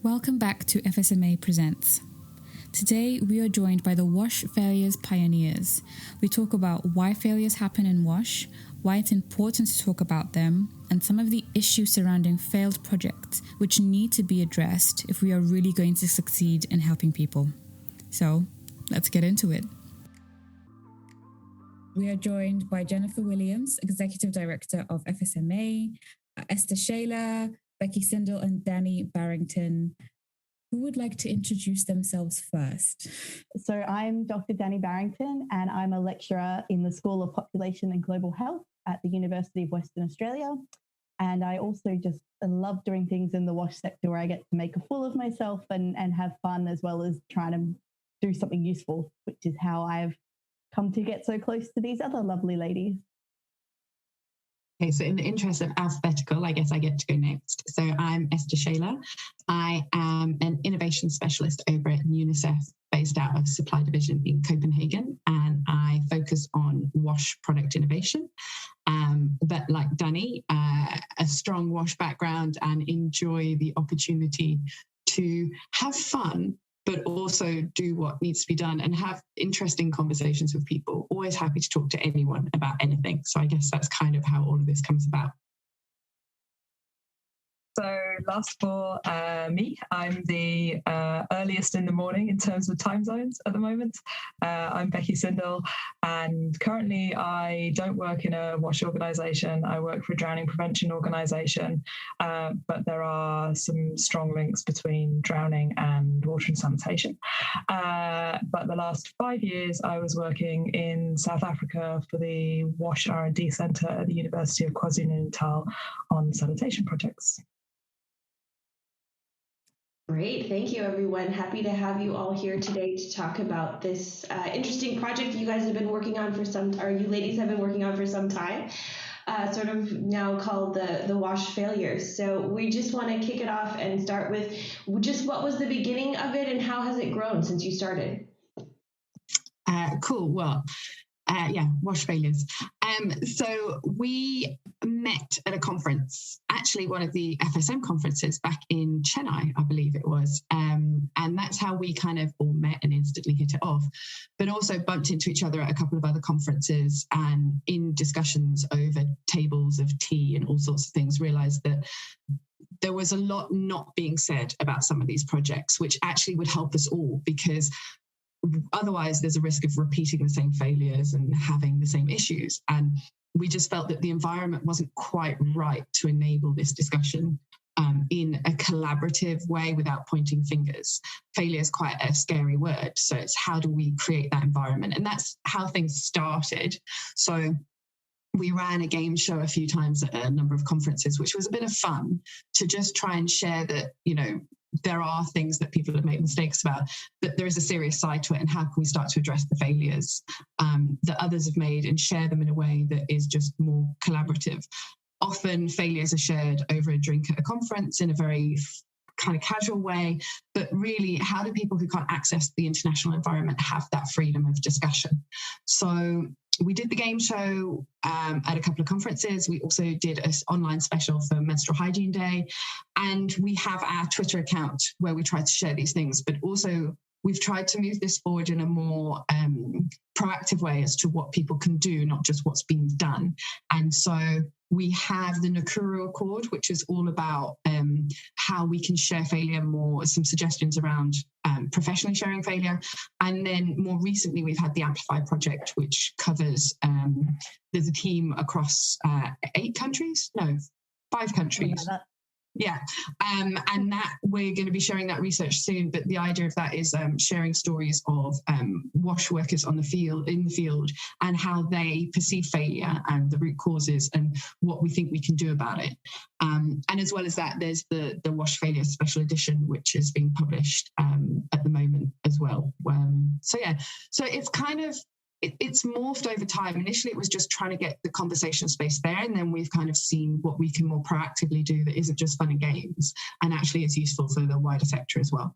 Welcome back to FSMA Presents. Today we are joined by the WASH failures pioneers. We talk about why failures happen in WASH, why it's important to talk about them, and some of the issues surrounding failed projects which need to be addressed if we are really going to succeed in helping people. So, let's get into it. We are joined by Jennifer Williams, Executive Director of FSMA, Esther Shaylor, Rebecca Sindall, and Dani Barrington. Who would like to introduce themselves first? So I'm Dr. Dani Barrington, and I'm a lecturer in the School of Population and Global Health at the University of Western Australia. And I also just love doing things in the WASH sector where I get to make a fool of myself and have fun, as well as trying to do something useful, which is how I've come to get so close to these other lovely ladies. Okay, so in the interest of alphabetical, I guess I get to go next. So I'm Esther Shaylor. I am an innovation specialist over at UNICEF, based out of Supply Division in Copenhagen, and I focus on WASH product innovation. But like Dani, a strong WASH background and enjoy the opportunity to have fun, but also do what needs to be done and have interesting conversations with people. Always happy to talk to anyone about anything. So I guess that's kind of how all of this comes about. So last for me, I'm the earliest in the morning in terms of time zones at the moment. I'm Rebecca Sindall, and currently I don't work in a WASH organisation. I work for a drowning prevention organisation, but there are some strong links between drowning and water and sanitation. But the last 5 years I was working in South Africa for the WASH R&D Centre at the University of KwaZulu-Natal on sanitation projects. Great. Thank you, everyone. Happy to have you all here today to talk about this interesting project you guys have been working on or you ladies have been working on for some time, sort of now called the WASH failures. So we just want to kick it off and start with just what was the beginning of it and how has it grown since you started? Cool. Well, WASH failures. So we met at a conference, actually one of the FSM conferences back in Chennai, I believe it was. And that's how we kind of all met and instantly hit it off, but also bumped into each other at a couple of other conferences and in discussions over tables of tea and all sorts of things, realized that there was a lot not being said about some of these projects, which actually would help us all, because otherwise there's a risk of repeating the same failures and having the same issues. And we just felt that the environment wasn't quite right to enable this discussion in a collaborative way without pointing fingers. Failure is quite a scary word. So it's how do we create that environment? And that's how things started. So we ran a game show a few times at a number of conferences, which was a bit of fun to just try and share that, there are things that people have made mistakes about, but there is a serious side to it, and how can we start to address the failures that others have made and share them in a way that is just more collaborative. Often failures are shared over a drink at a conference in a very kind of casual way, but really, how do people who can't access the international environment have that freedom of discussion? So we did the game show at a couple of conferences. We also did an online special for Menstrual Hygiene Day. And we have our Twitter account where we try to share these things, but also we've tried to move this forward in a more proactive way as to what people can do, not just what's being done. And so we have the Nakuru Accord, which is all about how we can share failure more, some suggestions around professionally sharing failure. And then more recently, we've had the Amplify project, which covers, there's a team across 5 countries. Yeah. And that we're going to be sharing that research soon. But the idea of that is sharing stories of WASH workers in the field, and how they perceive failure and the root causes and what we think we can do about it. And as well as that, there's the WASH failure special edition, which is being published at the moment as well. So it's kind of, it's morphed over time. Initially, it was just trying to get the conversation space there, and then we've kind of seen what we can more proactively do that isn't just fun and games, and actually is useful for the wider sector as well.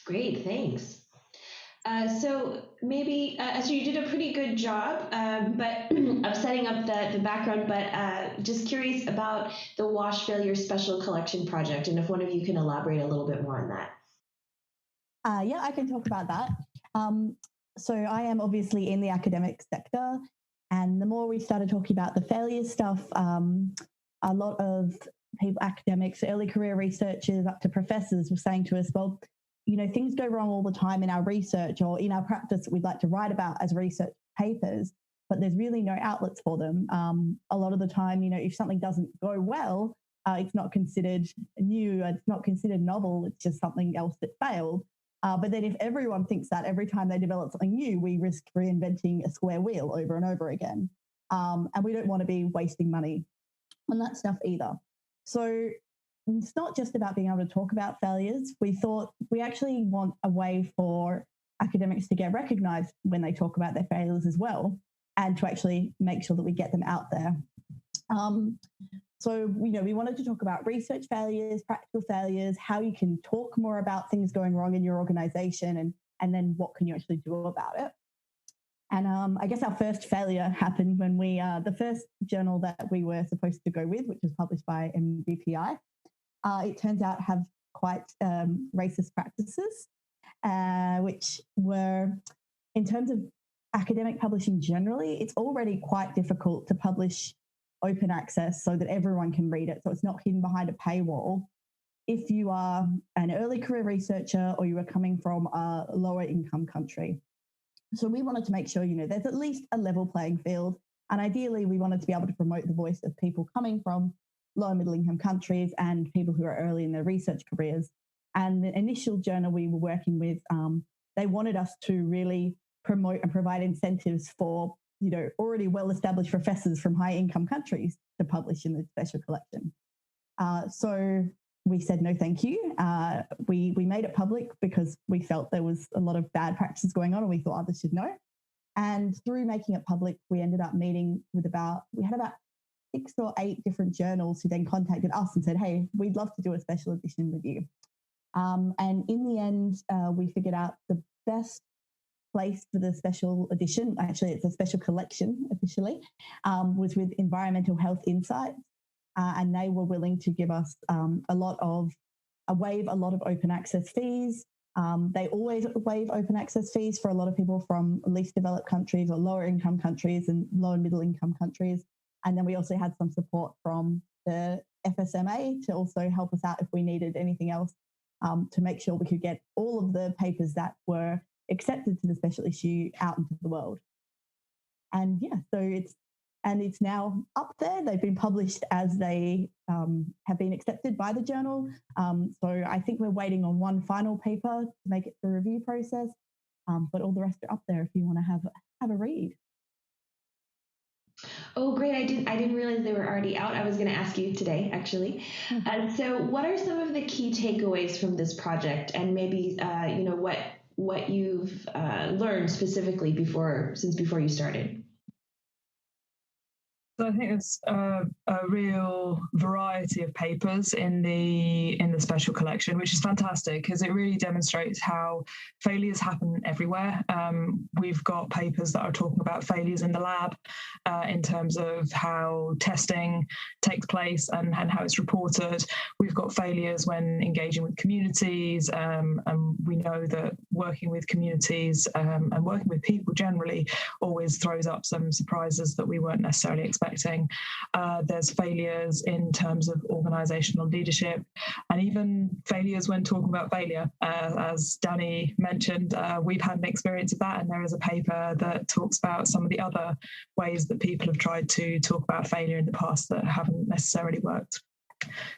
Great, thanks. So maybe, Esther, you did a pretty good job, but of setting up the background, but just curious about the Wash Failure Special Collection Project, and if one of you can elaborate a little bit more on that. Yeah, I can talk about that. So I am obviously in the academic sector, and the more we started talking about the failure stuff, a lot of people, academics, early career researchers, up to professors, were saying to us, well, things go wrong all the time in our research or in our practice that we'd like to write about as research papers, but there's really no outlets for them. A lot of the time, if something doesn't go well, it's not considered new, it's not considered novel, it's just something else that failed. But then if everyone thinks that every time they develop something new, we risk reinventing a square wheel over and over again. And we don't want to be wasting money on that stuff either. So it's not just about being able to talk about failures. We thought we actually want a way for academics to get recognised when they talk about their failures as well, and to actually make sure that we get them out there. So, we wanted to talk about research failures, practical failures, how you can talk more about things going wrong in your organisation, and then what can you actually do about it. And I guess our first failure happened when the first journal that we were supposed to go with, which was published by MBPI, it turns out have quite racist practices, which were, in terms of academic publishing generally, it's already quite difficult to publish open access so that everyone can read it, so it's not hidden behind a paywall. If you are an early career researcher or you are coming from a lower income country. So we wanted to make sure, there's at least a level playing field. And ideally, we wanted to be able to promote the voice of people coming from lower middle income countries and people who are early in their research careers. And the initial journal we were working with, they wanted us to really promote and provide incentives for, already well-established professors from high-income countries to publish in the special collection. So we said no, thank you. We made it public because we felt there was a lot of bad practices going on and we thought others should know. And through making it public, we ended up meeting with about 6 or 8 different journals who then contacted us and said, hey, we'd love to do a special edition with you. And in the end, we figured out the best place for the special edition, actually it's a special collection officially, was with Environmental Health Insights. And they were willing to give us waive a lot of open access fees. They always waive open access fees for a lot of people from least developed countries or lower income countries and lower middle income countries. And then we also had some support from the FSMA to also help us out if we needed anything else, to make sure we could get all of the papers that were accepted to the special issue out into the world. And yeah, so it's now up there. They've been published as they have been accepted by the journal. So I think we're waiting on one final paper to make it through review process, but all the rest are up there if you want to have a read. Oh, great. I didn't realize they were already out. I was going to ask you today, actually. So what are some of the key takeaways from this project, and maybe, what you've learned specifically since before you started? So I think there's a real variety of papers in the special collection, which is fantastic because it really demonstrates how failures happen everywhere. We've got papers that are talking about failures in the lab in terms of how testing takes place and how it's reported. We've got failures when engaging with communities, and we know that working with communities and working with people generally always throws up some surprises that we weren't necessarily expecting. There's failures in terms of organisational leadership, and even failures when talking about failure. As Dani mentioned, we've had an experience of that, and there is a paper that talks about some of the other ways that people have tried to talk about failure in the past that haven't necessarily worked.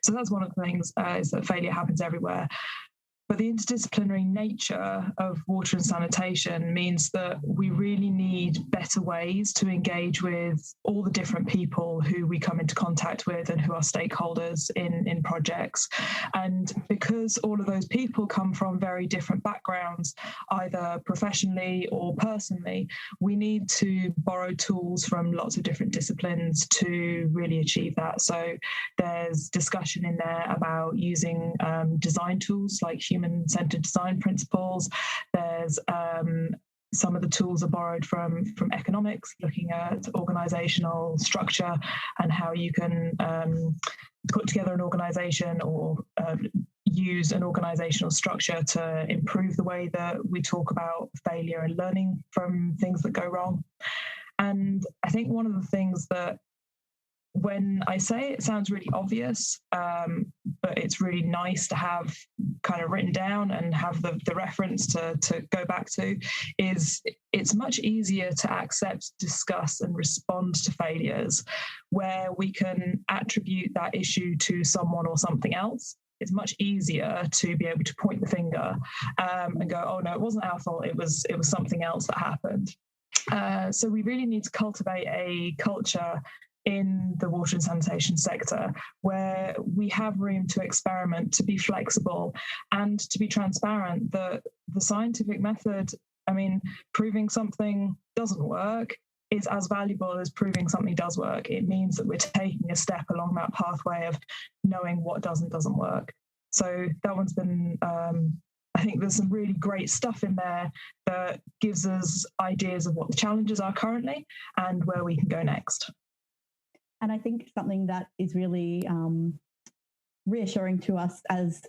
So that's one of the things, is that failure happens everywhere. But the interdisciplinary nature of water and sanitation means that we really need better ways to engage with all the different people who we come into contact with and who are stakeholders in projects. And because all of those people come from very different backgrounds, either professionally or personally, we need to borrow tools from lots of different disciplines to really achieve that. So there's discussion in there about using design tools like human human-centered design principles. There's some of the tools are borrowed from economics, looking at organizational structure and how you can put together an organization or use an organizational structure to improve the way that we talk about failure and learning from things that go wrong. And I think one of the things that, when I say it, sounds really obvious, but it's really nice to have kind of written down and have the reference to go back to, is it's much easier to accept, discuss and respond to failures where we can attribute that issue to someone or something else. It's much easier to be able to point the finger and go, oh no, it wasn't our fault, it was something else that happened. So we really need to cultivate a culture in the water and sanitation sector where we have room to experiment, to be flexible and to be transparent. The scientific method, I mean, proving something doesn't work is as valuable as proving something does work. It means that we're taking a step along that pathway of knowing what does and doesn't work. So that one's been, I think there's some really great stuff in there that gives us ideas of what the challenges are currently and where we can go next. And I think something that is really reassuring to us as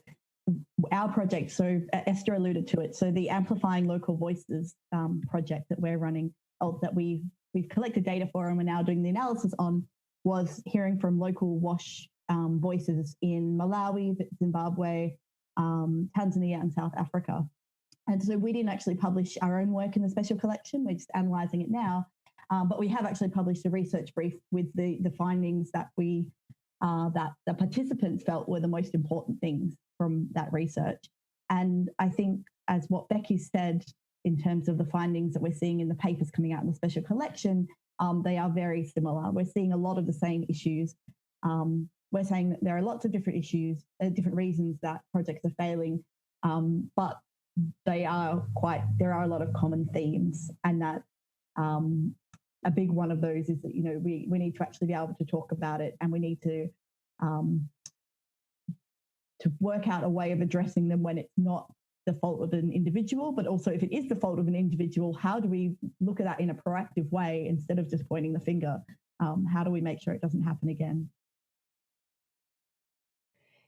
our project, so Esther alluded to it, so the Amplifying Local Voices project that we're running, that we've collected data for and we're now doing the analysis on, was hearing from local WASH voices in Malawi, Zimbabwe, Tanzania and South Africa. And so we didn't actually publish our own work in the special collection, we're just analysing it now. But we have actually published a research brief with the findings that that the participants felt were the most important things from that research. And I think, as what Becky said, in terms of the findings that we're seeing in the papers coming out in the special collection, they are very similar. We're seeing a lot of the same issues. We're saying that there are lots of different issues, different reasons that projects are failing, but there are a lot of common themes, and that a big one of those is that, you know, we need to actually be able to talk about it, and we need to work out a way of addressing them when it's not the fault of an individual, but also if it is the fault of an individual, how do we look at that in a proactive way instead of just pointing the finger? How do we make sure it doesn't happen again?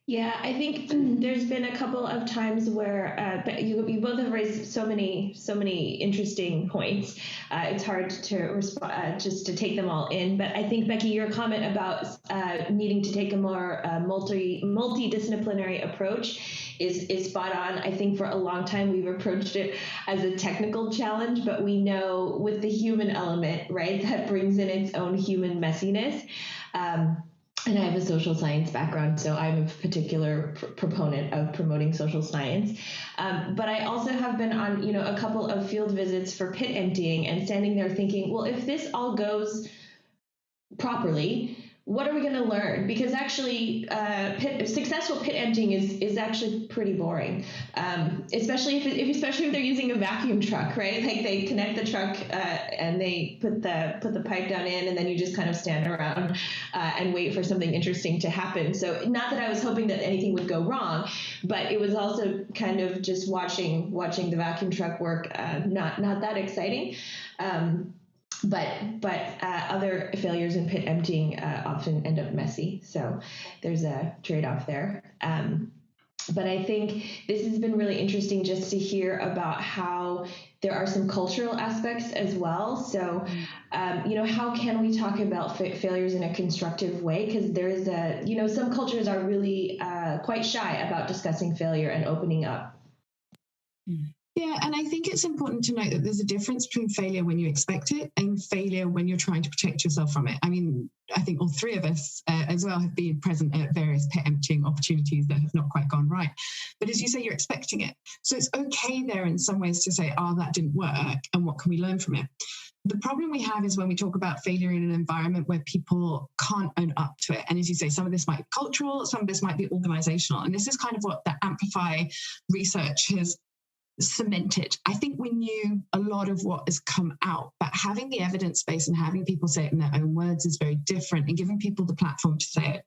Yeah, I think there's been a couple of times where you both have raised so many interesting points. It's hard to respond, just to take them all in. But I think, Becky, your comment about needing to take a more multidisciplinary approach is spot on. I think for a long time we've approached it as a technical challenge, but we know with the human element, right, that brings in its own human messiness. And I have a social science background, so I'm a particular proponent of promoting social science. But I also have been on, a couple of field visits for pit emptying and standing there thinking, well, if this all goes properly, what are we going to learn? Because actually, successful pit emptying is actually pretty boring, especially if they're using a vacuum truck, right? Like they connect the truck and they put the pipe down in, and then you just kind of stand around and wait for something interesting to happen. So not that I was hoping that anything would go wrong, but it was also kind of just watching the vacuum truck work, not that exciting. But other failures in pit emptying often end up messy. So there's a trade-off there. But I think this has been really interesting just to hear about how there are some cultural aspects as well. So, how can we talk about failures in a constructive way? Because there is some cultures are really quite shy about discussing failure and opening up. Yeah, and I think it's important to note that there's a difference between failure when you expect it and failure when you're trying to protect yourself from it. I mean, I think all three of us as well have been present at various pit emptying opportunities that have not quite gone right. But as you say, you're expecting it. So it's okay there in some ways to say, oh, that didn't work, and what can we learn from it? The problem we have is when we talk about failure in an environment where people can't own up to it. And as you say, some of this might be cultural, some of this might be organizational. And this is kind of what the Amplify research has cemented. I think we knew a lot of what has come out, but having the evidence base and having people say it in their own words is very different, and giving people the platform to say it.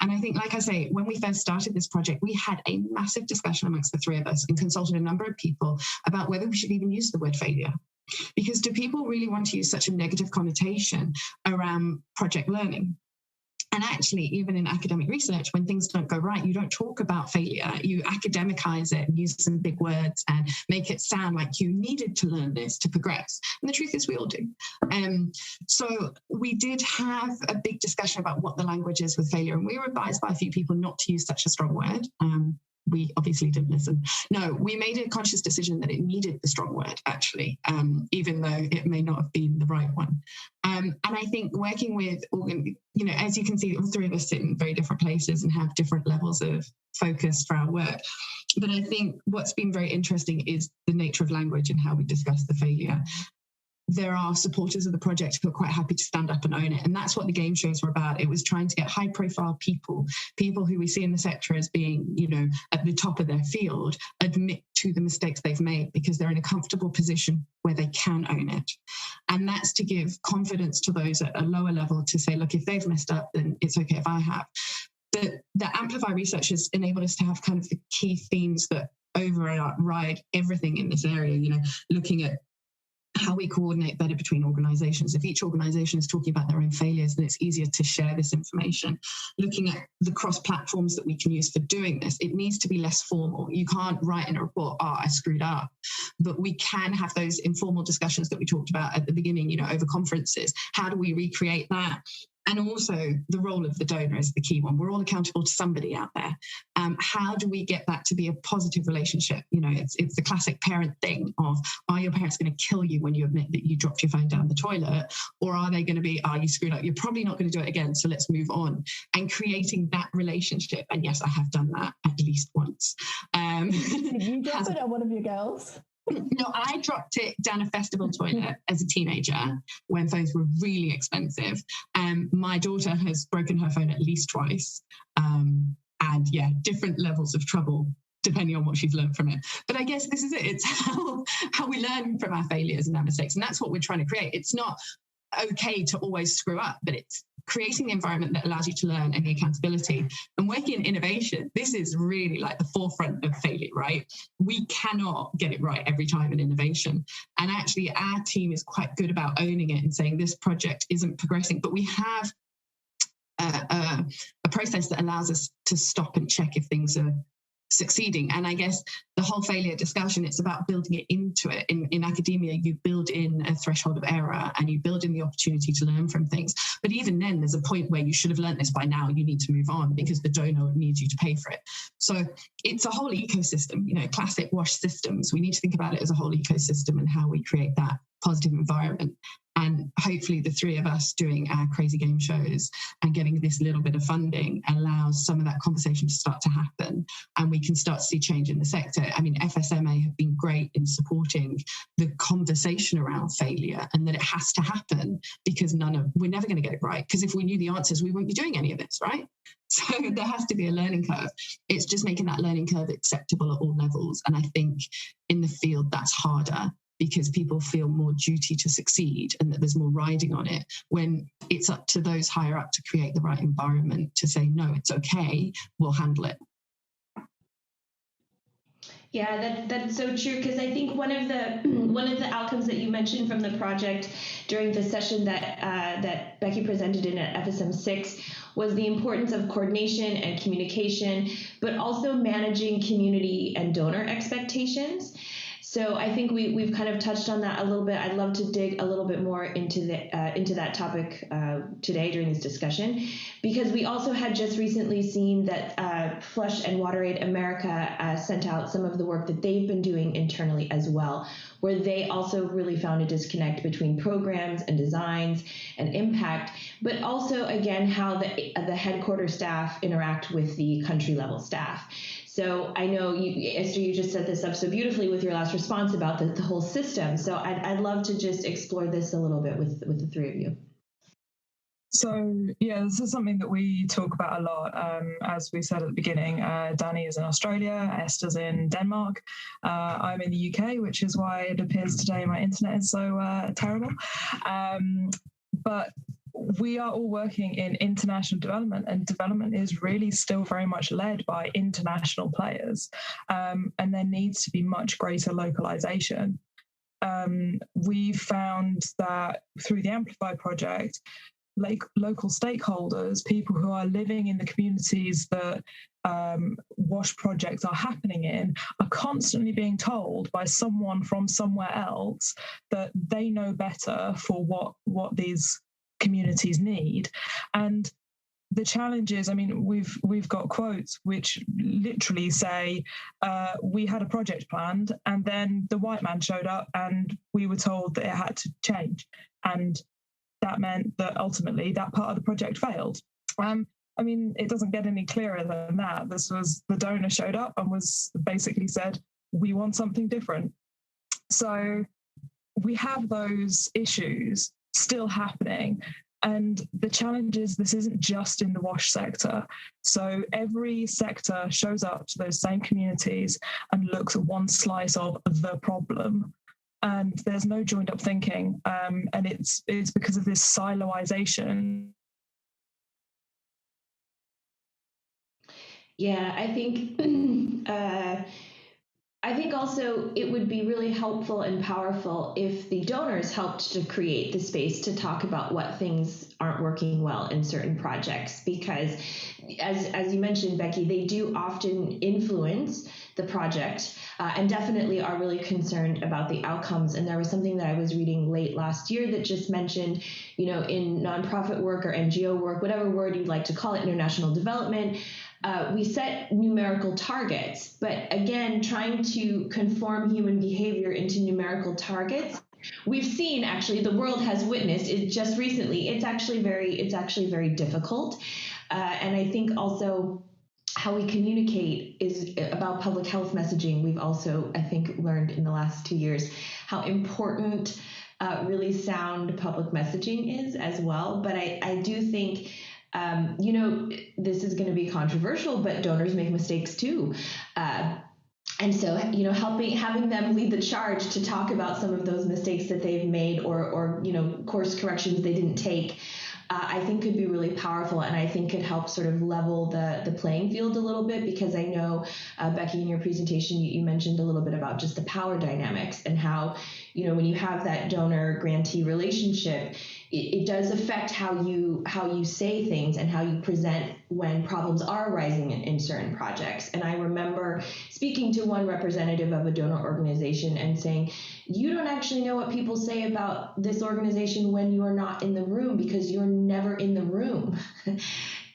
And I think, like I say, when we first started this project, we had a massive discussion amongst the three of us and consulted a number of people about whether we should even use the word failure. Because do people really want to use such a negative connotation around project learning? And actually, even in academic research, when things don't go right, you don't talk about failure. You academicize it and use some big words and make it sound like you needed to learn this to progress. And the truth is we all do. So we did have a big discussion about what the language is with failure. And we were advised by a few people not to use such a strong word. We obviously didn't listen. No, we made a conscious decision that it needed the strong word, actually, even though it may not have been the right one. And I think working with, as you can see, all three of us sit in very different places and have different levels of focus for our work. But I think what's been very interesting is the nature of language and how we discuss the failure. There are supporters of the project who are quite happy to stand up and own it. And that's what the game shows were about. It was trying to get high profile people who we see in the sector as being, at the top of their field, admit to the mistakes they've made because they're in a comfortable position where they can own it. And that's to give confidence to those at a lower level to say, look, if they've messed up, then it's okay if I have. The Amplify research has enabled us to have kind of the key themes that override everything in this area, looking at how we coordinate better between organizations. If each organization is talking about their own failures, then it's easier to share this information. Looking at the cross platforms that we can use for doing this, it needs to be less formal. You can't write in a report, I screwed up. But we can have those informal discussions that we talked about at the beginning, over conferences. How do we recreate that? And also the role of the donor is the key one. We're all accountable to somebody out there. How do we get that to be a positive relationship? It's the classic parent thing of, are your parents going to kill you when you admit that you dropped your phone down the toilet? Or are they going to be, you screwed up, you're probably not going to do it again, so let's move on. And creating that relationship. And yes, I have done that at least once. Did you drop it on one of your girls? No, I dropped it down a festival toilet as a teenager when phones were really expensive. My daughter has broken her phone at least twice. And yeah, different levels of trouble depending on what she's learned from it. But I guess this is it. It's how we learn from our failures and our mistakes. And that's what we're trying to create. It's not okay to always screw up, but it's creating the environment that allows you to learn and the accountability. And working in innovation, this is really like the forefront of failure, right? We cannot get it right every time in innovation. And actually our team is quite good about owning it and saying this project isn't progressing, but we have a process that allows us to stop and check if things are succeeding. And I guess the whole failure discussion, it's about building it into it. In academia, you build in a threshold of error and you build in the opportunity to learn from things. But even then, there's a point where you should have learned this by now. You need to move on because the donor needs you to pay for it. So it's a whole ecosystem, classic WASH systems. We need to think about it as a whole ecosystem and how we create that positive environment. And hopefully the three of us doing our crazy game shows and getting this little bit of funding allows some of that conversation to start to happen. And we can start to see change in the sector. I mean, FSMA have been great in supporting the conversation around failure and that it has to happen because we're never going to get it right. Because if we knew the answers, we wouldn't be doing any of this, right? So there has to be a learning curve. It's just making that learning curve acceptable at all levels. And I think in the field, that's harder, because people feel more duty to succeed and that there's more riding on it, when it's up to those higher up to create the right environment to say, no, it's okay, we'll handle it. Yeah, that's so true, because I think one of the outcomes that you mentioned from the project during the session that Becky presented in at FSM 6 was the importance of coordination and communication, but also managing community and donor expectations. So I think we've kind of touched on that a little bit. I'd love to dig a little bit more into that topic today during this discussion, because we also had just recently seen that Flush and WaterAid America sent out some of the work that they've been doing internally as well, where they also really found a disconnect between programs and designs and impact, but also, again, how the headquarters staff interact with the country level staff. So I know, Esther, you just set this up so beautifully with your last response about the whole system. So I'd love to just explore this a little bit with the three of you. So, yeah, this is something that we talk about a lot. As we said at the beginning, Dani is in Australia, Esther's in Denmark. I'm in the UK, which is why it appears today my internet is so terrible. But we are all working in international development, and development is really still very much led by international players, and there needs to be much greater localization. We've found that through the Amplify project, local stakeholders, people who are living in the communities that WASH projects are happening in, are constantly being told by someone from somewhere else that they know better for what these communities need. And the challenge is, I mean, we've got quotes which literally say, we had a project planned and then the white man showed up and we were told that it had to change. And that meant that ultimately that part of the project failed. I mean, it doesn't get any clearer than that. This was, the donor showed up and was basically said, we want something different. So we have those issues still happening. And the challenge is this isn't just in the WASH sector. So every sector shows up to those same communities and looks at one slice of the problem. And there's no joined up thinking. And it's because of this siloization. Yeah, I think also it would be really helpful and powerful if the donors helped to create the space to talk about what things aren't working well in certain projects, because as you mentioned, Becky, they do often influence the project and definitely are really concerned about the outcomes. And there was something that I was reading late last year that just mentioned, in nonprofit work or NGO work, whatever word you'd like to call it, international development, we set numerical targets, but again, trying to conform human behavior into numerical targets, we've seen, actually, the world has witnessed it just recently. It's actually very difficult. And I think also how we communicate is about public health messaging. We've also, I think, learned in the last 2 years how important really sound public messaging is as well. But I do think, this is going to be controversial, but donors make mistakes too. And so, having them lead the charge to talk about some of those mistakes that they've made or course corrections they didn't take, I think could be really powerful, and I think could help sort of level the playing field a little bit, because I know, Becky, in your presentation, you mentioned a little bit about just the power dynamics and how, when you have that donor-grantee relationship, it does affect how you say things and how you present when problems are arising in certain projects. And I remember speaking to one representative of a donor organization and saying, you don't actually know what people say about this organization when you are not in the room, because you're never in the room.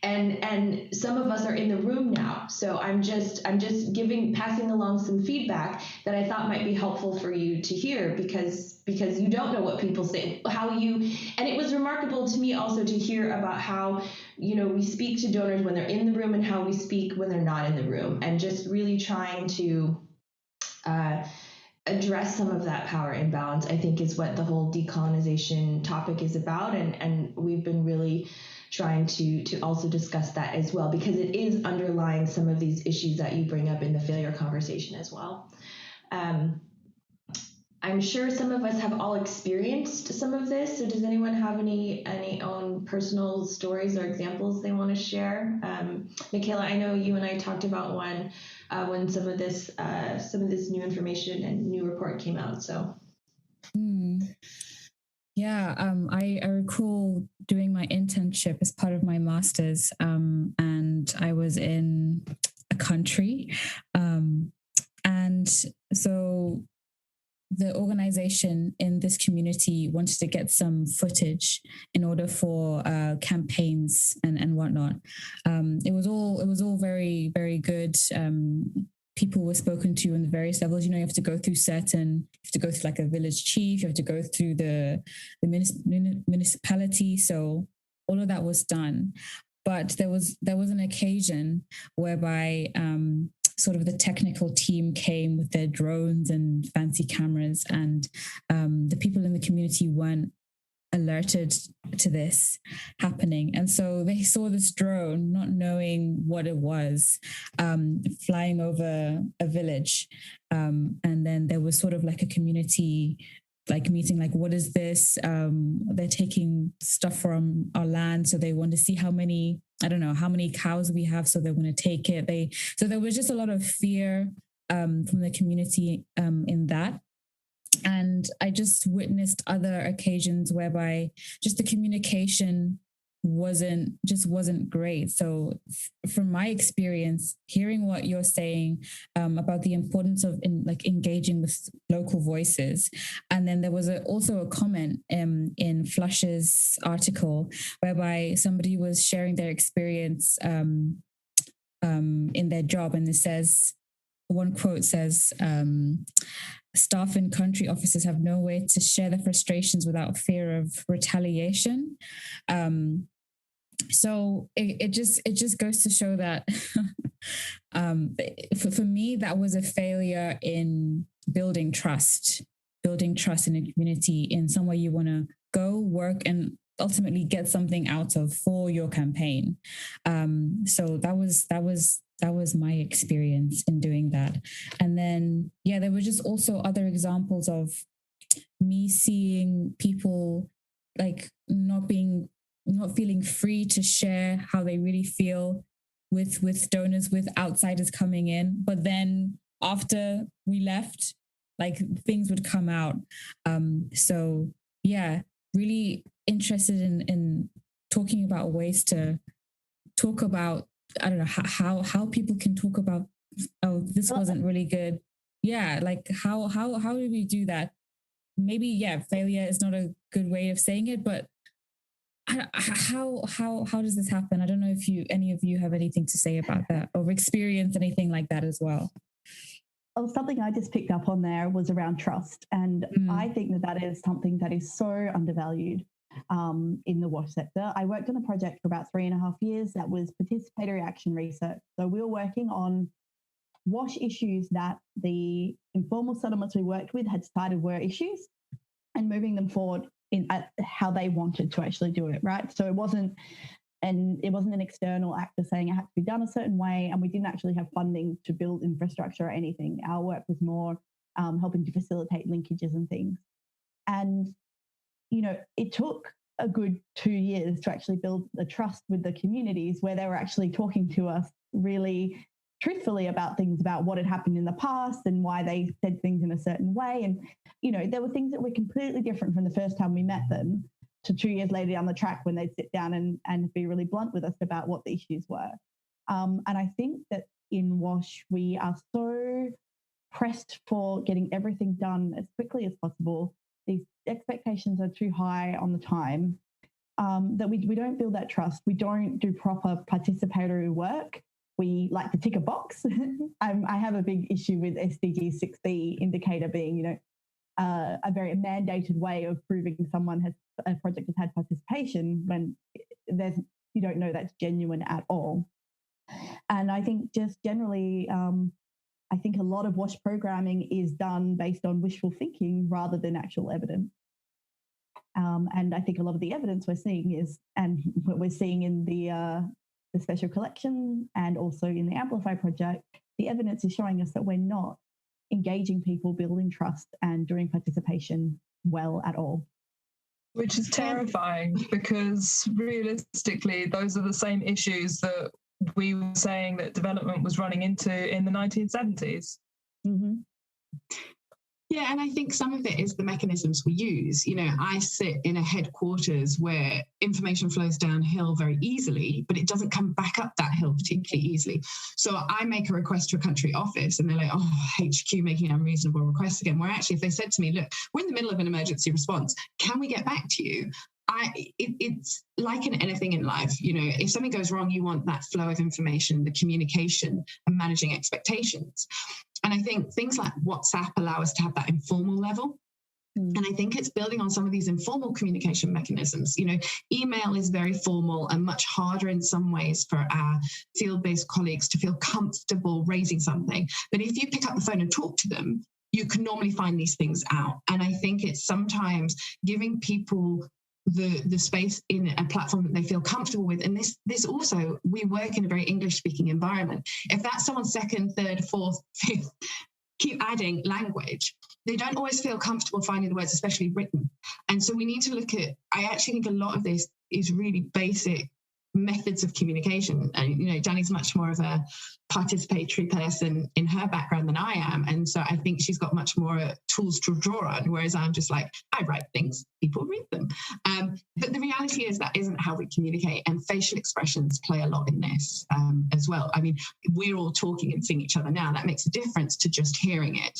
And some of us are in the room now. So I'm just passing along some feedback that I thought might be helpful for you to hear, because you don't know what people say, and it was remarkable to me also to hear about how, we speak to donors when they're in the room and how we speak when they're not in the room, and just really trying to address some of that power imbalance, I think, is what the whole decolonization topic is about. And we've been really trying to also discuss that as well, because it is underlying some of these issues that you bring up in the failure conversation as well. I'm sure some of us have all experienced some of this. So does anyone have any own personal stories or examples they want to share? Michaela, I know you and I talked about one when some of this new information and new report came out. So. Yeah, I recall doing my internship as part of my master's, and I was in a country, and so the organization in this community wanted to get some footage in order for campaigns and whatnot. It was all very, very good. People were spoken to on the various levels. You have to go through like a village chief, you have to go through the municipality. So all of that was done. But there was an occasion whereby sort of the technical team came with their drones and fancy cameras, and the people in the community weren't alerted to this happening. And so they saw this drone, not knowing what it was, flying over a village. And then there was sort of like a community like meeting, like, what is this? They're taking stuff from our land, so they want to see how many cows we have, so they want to take it. So there was just a lot of fear from the community in that. And I just witnessed other occasions whereby just the communication wasn't great. So from my experience, hearing what you're saying about the importance of engaging with local voices, and then there was also a comment in Flush's article whereby somebody was sharing their experience in their job, and it says, one quote says, staff and country officers have no way to share their frustrations without fear of retaliation. So it just goes to show that for me, that was a failure in building trust in a community, in somewhere you want to go work and ultimately get something out of for your campaign. So that was my experience in doing that. And then, there were just also other examples of me seeing people like not feeling free to share how they really feel with donors, with outsiders coming in. But then after we left, like, things would come out. So really interested in talking about ways to talk about, I don't know, how people can talk about, oh, this wasn't really good. Yeah, like how do we do that? Maybe, failure is not a good way of saying it, but how does this happen? I don't know if any of you have anything to say about that, or experience anything like that as well. Oh, something I just picked up on there was around trust. And I think that is something that is so undervalued in the WASH sector. I worked on a project for about 3.5 years that was participatory action research. So we were working on WASH issues that the informal settlements we worked with had cited were issues, and moving them forward in how they wanted to actually do it, right? So it wasn't an external actor saying it had to be done a certain way, and we didn't actually have funding to build infrastructure or anything. Our work was more helping to facilitate linkages and things. And, it took a good 2 years to actually build the trust with the communities, where they were actually talking to us really truthfully about things, about what had happened in the past and why they said things in a certain way. And, there were things that were completely different from the first time we met them to 2 years later down the track, when they'd sit down and be really blunt with us about what the issues were. And I think that in WASH, we are so pressed for getting everything done as quickly as possible. These expectations are too high on the time, that we don't build that trust. We don't do proper participatory work. We like to tick a box. I have a big issue with SDG 6B indicator being, a very mandated way of proving a project has had participation, when you don't know that's genuine at all. And I think just generally, I think a lot of WASH programming is done based on wishful thinking rather than actual evidence. And I think a lot of the evidence we're seeing and what we're seeing in the special collection and also in the Amplify project, the evidence is showing us that we're not engaging people, building trust and doing participation well at all. Which is terrifying, because realistically, those are the same issues that we were saying that development was running into in the 1970s. Mm-hmm. Yeah, and I think some of it is the mechanisms we use. I sit in a headquarters where information flows downhill very easily, but it doesn't come back up that hill particularly easily. So I make a request to a country office and they're like, oh, HQ making unreasonable requests again. Where actually, if they said to me, look, we're in the middle of an emergency response, can we get back to you? It's like in anything in life, if something goes wrong, you want that flow of information, the communication and managing expectations. And I think things like WhatsApp allow us to have that informal level. And I think it's building on some of these informal communication mechanisms. Email is very formal and much harder in some ways for our field-based colleagues to feel comfortable raising something. But if you pick up the phone and talk to them, you can normally find these things out. And I think it's sometimes giving people the space in a platform that they feel comfortable with. And this also, we work in a very English speaking environment. If that's someone's second, third, fourth, fifth keep adding language, they don't always feel comfortable finding the words, especially written. And so we need to look at, I actually think a lot of this is really basic methods of communication. And, Dani's much more of a participatory person in her background than I am. And so I think she's got much more tools to draw on, whereas I'm just like, I write things, people read them. But the reality is that isn't how we communicate, and facial expressions play a lot in this as well. I mean, we're all talking and seeing each other now. That makes a difference to just hearing it.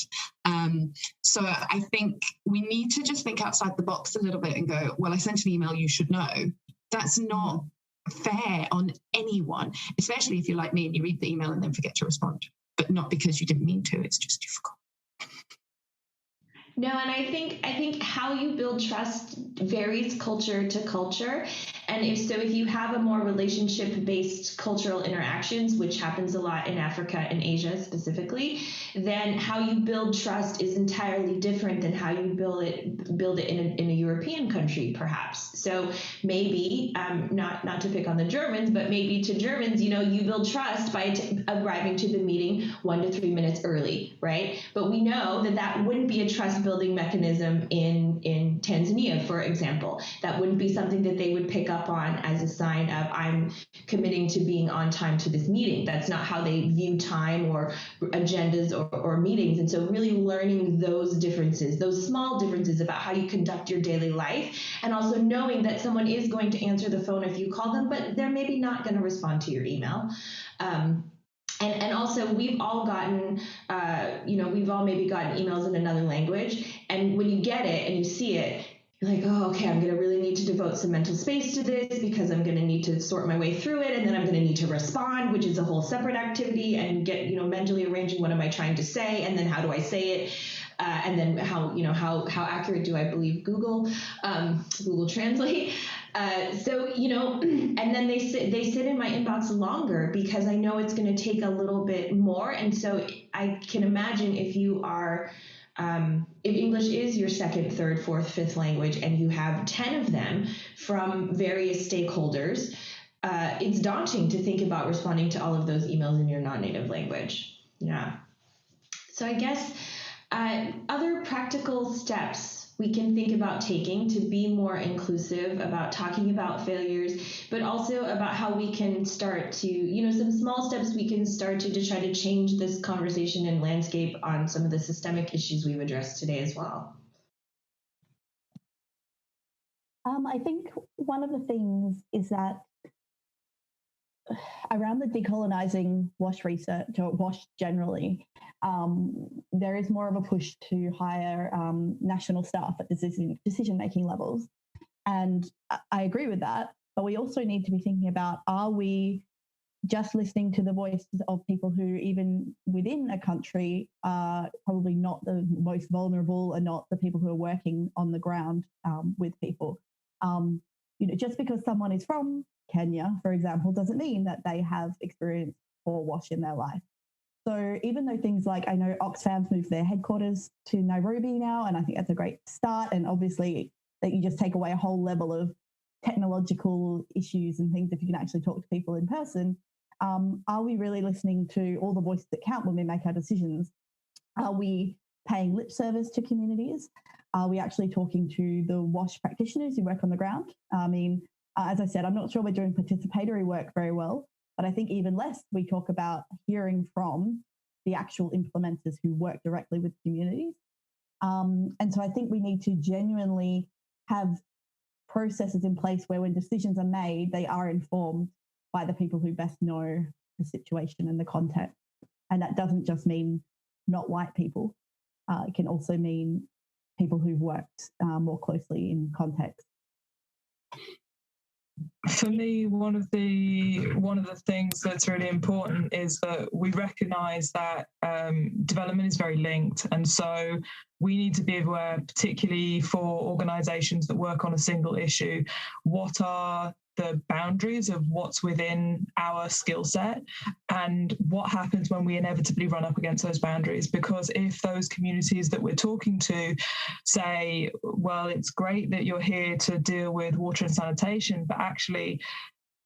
So I think we need to just think outside the box a little bit and go, well, I sent an email, you should know. That's not fair on anyone, especially if you're like me and you read the email and then forget to respond, but not because you didn't mean to, it's just you forgot. No, and I think how you build trust varies culture to culture. And if you have a more relationship-based cultural interactions, which happens a lot in Africa and Asia specifically, then how you build trust is entirely different than how you build it in a European country, perhaps. So maybe, not to pick on the Germans, but maybe to Germans, you build trust by arriving to the meeting 1 to 3 minutes early, right? But we know that wouldn't be a trust-building mechanism in Tanzania, for example. That wouldn't be something that they would pick up on as a sign of, I'm committing to being on time to this meeting. That's not how they view time or agendas or meetings. And so really learning those differences, those small differences about how you conduct your daily life, and also knowing that someone is going to answer the phone if you call them, but they're maybe not going to respond to your email. And also we've all gotten, we've all maybe gotten emails in another language. And when you get it and you see it, you're like, oh, okay, I'm going to really need to devote some mental space to this because I'm going to need to sort my way through it. And then I'm going to need to respond, which is a whole separate activity, and get, mentally arranging what am I trying to say? And then how do I say it? And then how accurate do I believe Google Translate? And then they sit in my inbox longer because I know it's going to take a little bit more. And so I can imagine if you are, if English is your second, third, fourth, fifth language, and you have 10 of them from various stakeholders, it's daunting to think about responding to all of those emails in your non-native language. Yeah. So I guess other practical steps we can think about taking to be more inclusive about talking about failures, but also about how we can start to, some small steps we can start to try to change this conversation and landscape on some of the systemic issues we've addressed today as well. I think one of the things is that around the decolonizing WASH research, or WASH generally, there is more of a push to hire national staff at decision-making levels. And I agree with that, but we also need to be thinking about, are we just listening to the voices of people who even within a country are probably not the most vulnerable and not the people who are working on the ground with people? Just because someone is from Kenya, for example, doesn't mean that they have experience or WASH in their life. So even though things like, I know Oxfam's moved their headquarters to Nairobi now, and I think that's a great start, and obviously that you just take away a whole level of technological issues and things if you can actually talk to people in person, are we really listening to all the voices that count when we make our decisions? Are we paying lip service to communities? Are we actually talking to the WASH practitioners who work on the ground? I mean, as I said, I'm not sure we're doing participatory work very well, but I think even less we talk about hearing from the actual implementers who work directly with communities. And so I think we need to genuinely have processes in place where when decisions are made, they are informed by the people who best know the situation and the context. And that doesn't just mean not white people. It can also mean people who've worked more closely in context. For me, one of the things that's really important is that we recognise that development is very linked, and so we need to be aware, particularly for organisations that work on a single issue, what are the boundaries of what's within our skill set and what happens when we inevitably run up against those boundaries. Because if those communities that we're talking to say, well, it's great that you're here to deal with water and sanitation, but actually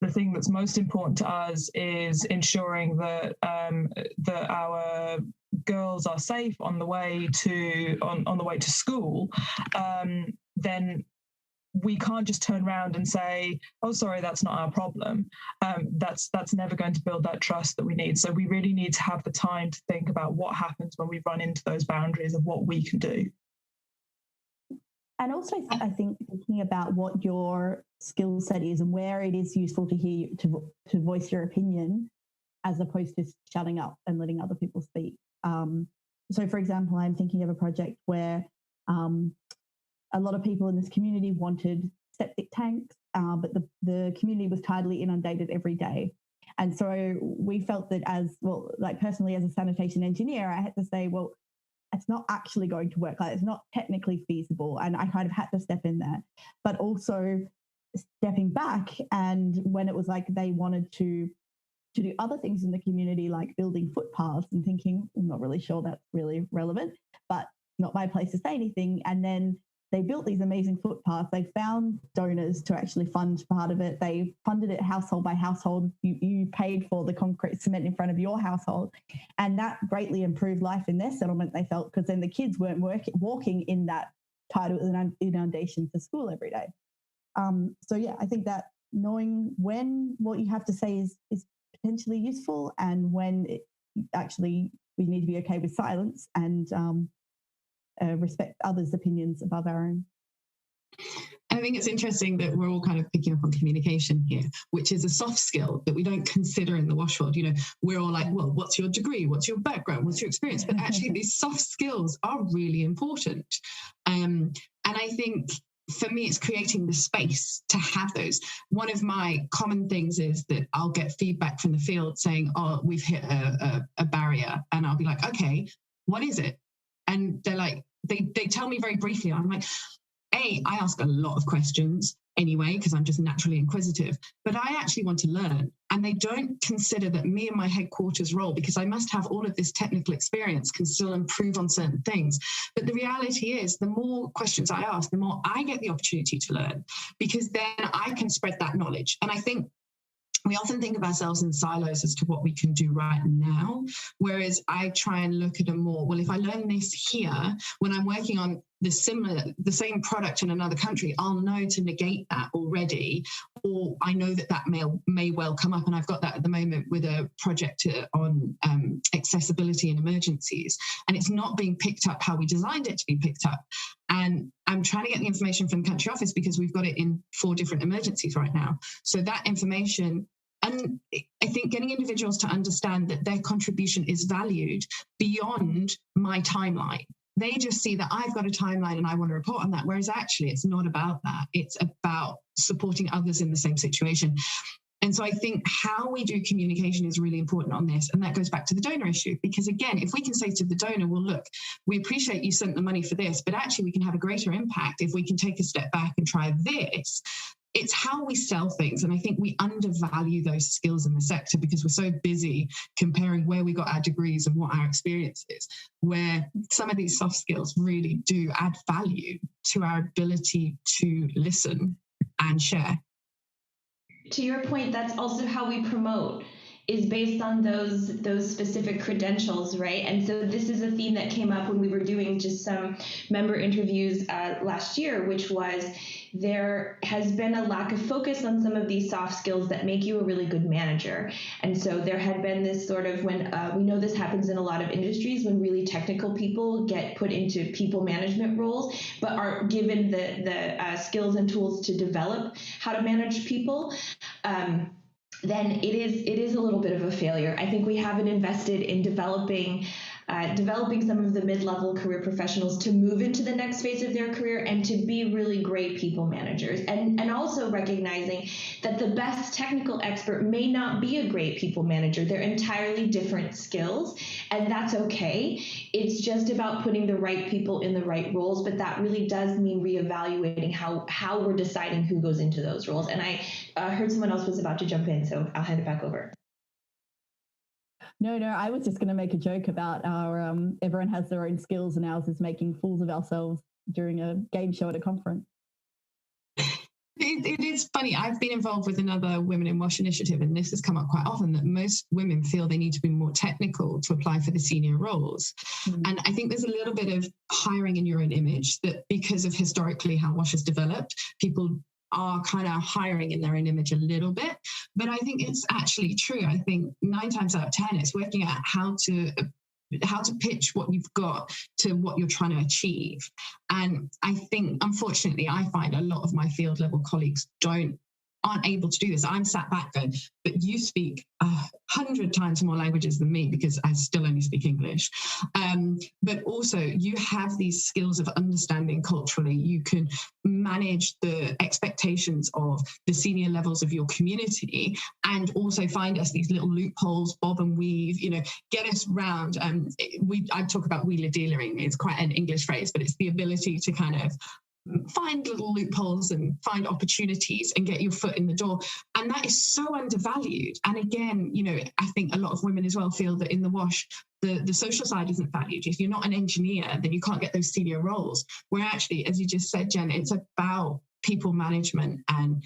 the thing that's most important to us is ensuring that that our girls are safe on the way to school, then we can't just turn around and say, oh, sorry, that's not our problem. That's never going to build that trust that we need. So we really need to have the time to think about what happens when we run into those boundaries of what we can do. And also, I think thinking about what your skill set is and where it is useful to hear to voice your opinion, as opposed to shutting up and letting other people speak. So, for example, I'm thinking of a project where a lot of people in this community wanted septic tanks, but the community was tidally inundated every day. And so we felt that personally as a sanitation engineer, I had to say, well, it's not actually going to work. Like, it's not technically feasible. And I kind of had to step in there, but also stepping back. And when it was like they wanted to do other things in the community, like building footpaths, and thinking, I'm not really sure that's really relevant, but not my place to say anything. And then they built these amazing footpaths. They found donors to actually fund part of it. They funded it household by household. You paid for the concrete cement in front of your household. And that greatly improved life in their settlement, they felt, because then the kids weren't walking in that tidal inundation to school every day. So, yeah, I think that knowing when what you have to say is potentially useful and when we need to be okay with silence and respect others' opinions above our own. I think it's interesting that we're all kind of picking up on communication here, which is a soft skill that we don't consider in the WASH world. You know, we're all like, well, what's your degree? What's your background? What's your experience? But actually, these soft skills are really important. And I think for me, it's creating the space to have those. One of my common things is that I'll get feedback from the field saying, oh, we've hit a barrier. And I'll be like, okay, what is it? And they're like, they tell me very briefly. I'm like, I ask a lot of questions anyway, because I'm just naturally inquisitive, but I actually want to learn. And they don't consider that me and my headquarters role, because I must have all of this technical experience, can still improve on certain things. But the reality is, the more questions I ask, the more I get the opportunity to learn, because then I can spread that knowledge. And I think we often think of ourselves in silos as to what we can do right now, whereas I try and look at a more, well, if I learn this here, when I'm working on the same product in another country, I'll know to negate that already, or I know that may well come up. And I've got that at the moment with a project on accessibility in emergencies, and it's not being picked up how we designed it to be picked up. And I'm trying to get the information from the country office because we've got it in 4 different emergencies right now. So that information, and I think getting individuals to understand that their contribution is valued beyond my timeline. They just see that I've got a timeline and I want to report on that, whereas actually it's not about that. It's about supporting others in the same situation. And so I think how we do communication is really important on this. And that goes back to the donor issue, because again, if we can say to the donor, well, look, we appreciate you sent the money for this, but actually we can have a greater impact if we can take a step back and try this. It's how we sell things. And I think we undervalue those skills in the sector because we're so busy comparing where we got our degrees and what our experience is, where some of these soft skills really do add value to our ability to listen and share. To your point, that's also how we promote, is based on those specific credentials, right? And so this is a theme that came up when we were doing just some member interviews last year, which was there has been a lack of focus on some of these soft skills that make you a really good manager. And so there had been this sort of, when we know this happens in a lot of industries, when really technical people get put into people management roles, but are given the skills and tools to develop how to manage people, then it is a little bit of a failure. I think we haven't invested in developing some of the mid-level career professionals to move into the next phase of their career and to be really great people managers, and also recognizing that the best technical expert may not be a great people manager. They're entirely different skills, and that's okay. It's just about putting the right people in the right roles, but that really does mean reevaluating how we're deciding who goes into those roles. And I heard someone else was about to jump in, so I'll hand it back over. No, I was just going to make a joke about our everyone has their own skills and ours is making fools of ourselves during a game show at a conference. it is funny. I've been involved with another Women in Wash initiative, and this has come up quite often, that most women feel they need to be more technical to apply for the senior roles. And I think there's a little bit of hiring in your own image, that because of historically how Wash has developed, people are kind of hiring in their own image a little bit. But I think it's actually true. I think 9 times out of 10, it's working out how to pitch what you've got to what you're trying to achieve. And I think, unfortunately, I find a lot of my field level colleagues aren't able to do this. I'm sat back going, but you speak 100 times more languages than me, because I still only speak English. But also you have these skills of understanding culturally. You can manage the expectations of the senior levels of your community, and also find us these little loopholes, bob and weave, get us round. I talk about wheeler dealering. It's quite an English phrase, but it's the ability to kind of find little loopholes and find opportunities and get your foot in the door. And that is so undervalued. And again, I think a lot of women as well feel that in the Wash, the social side isn't valued. If you're not an engineer, then you can't get those senior roles. Where actually, as you just said, Jen, it's about people management and,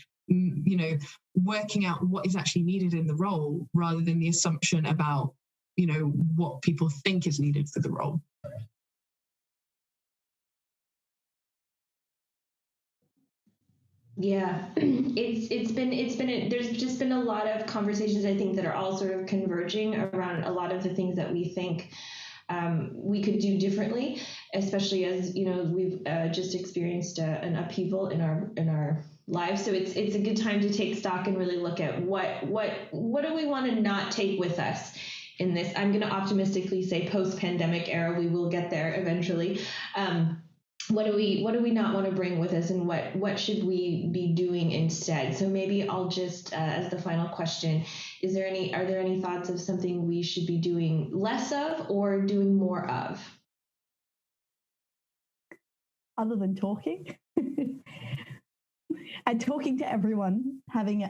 working out what is actually needed in the role, rather than the assumption about, what people think is needed for the role. Yeah, there's just been a lot of conversations, I think, that are all sort of converging around a lot of the things that we think we could do differently, especially as we've just experienced an upheaval in our lives. So it's a good time to take stock and really look at what do we want to not take with us in this. I'm going to optimistically say post-pandemic era. We will get there eventually. What do we not want to bring with us, and what should we be doing instead? So maybe I'll just, as the final question, are there any thoughts of something we should be doing less of or doing more of? Other than talking. And talking to everyone, having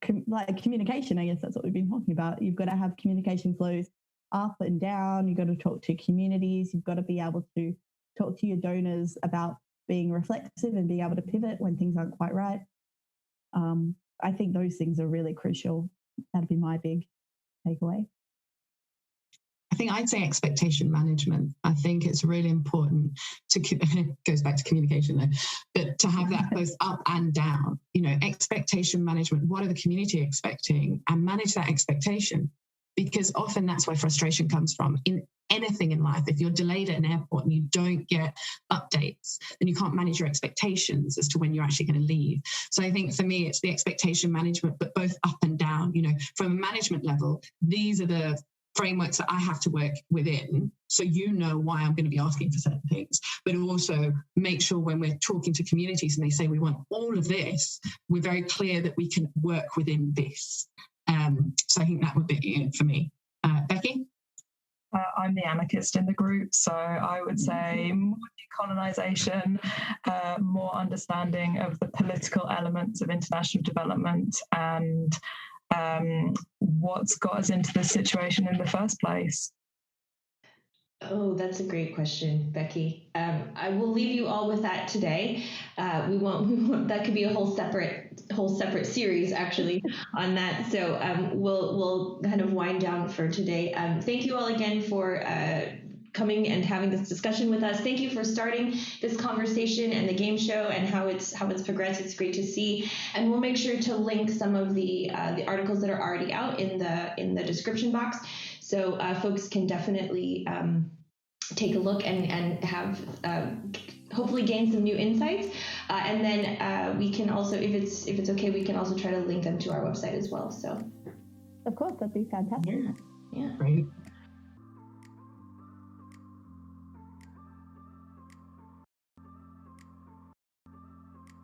communication, I guess that's what we've been talking about. You've got to have communication flows up and down. You've got to talk to communities. You've got to be able to talk to your donors about being reflexive and being able to pivot when things aren't quite right. I think those things are really crucial. That'd be my big takeaway. I think I'd say expectation management. I think it's really important goes back to communication though, but to have that both up and down, expectation management. What are the community expecting? And manage that expectation, because often that's where frustration comes from. In anything in life, if you're delayed at an airport and you don't get updates, then you can't manage your expectations as to when you're actually going to leave. So I think for me, it's the expectation management, but both up and down. From a management level, these are the frameworks that I have to work within, so why I'm going to be asking for certain things, but also make sure when we're talking to communities and they say we want all of this, we're very clear that we can work within this. So I think that would be it for me. Becky? I'm the anarchist in the group, so I would say more decolonisation, more understanding of the political elements of international development, and what's got us into this situation in the first place. Oh, that's a great question, Becky. I will leave you all with that today. We won't that could be a whole separate series actually on that. So we'll kind of wind down for today. Thank you all again for coming and having this discussion with us. Thank you for starting this conversation and the game show and how it's progressed. It's great to see, and we'll make sure to link some of the articles that are already out in the description box. So folks can definitely take a look and have hopefully gain some new insights. And then we can also, if it's okay, we can also try to link them to our website as well. So, of course, that'd be fantastic. Yeah. Great.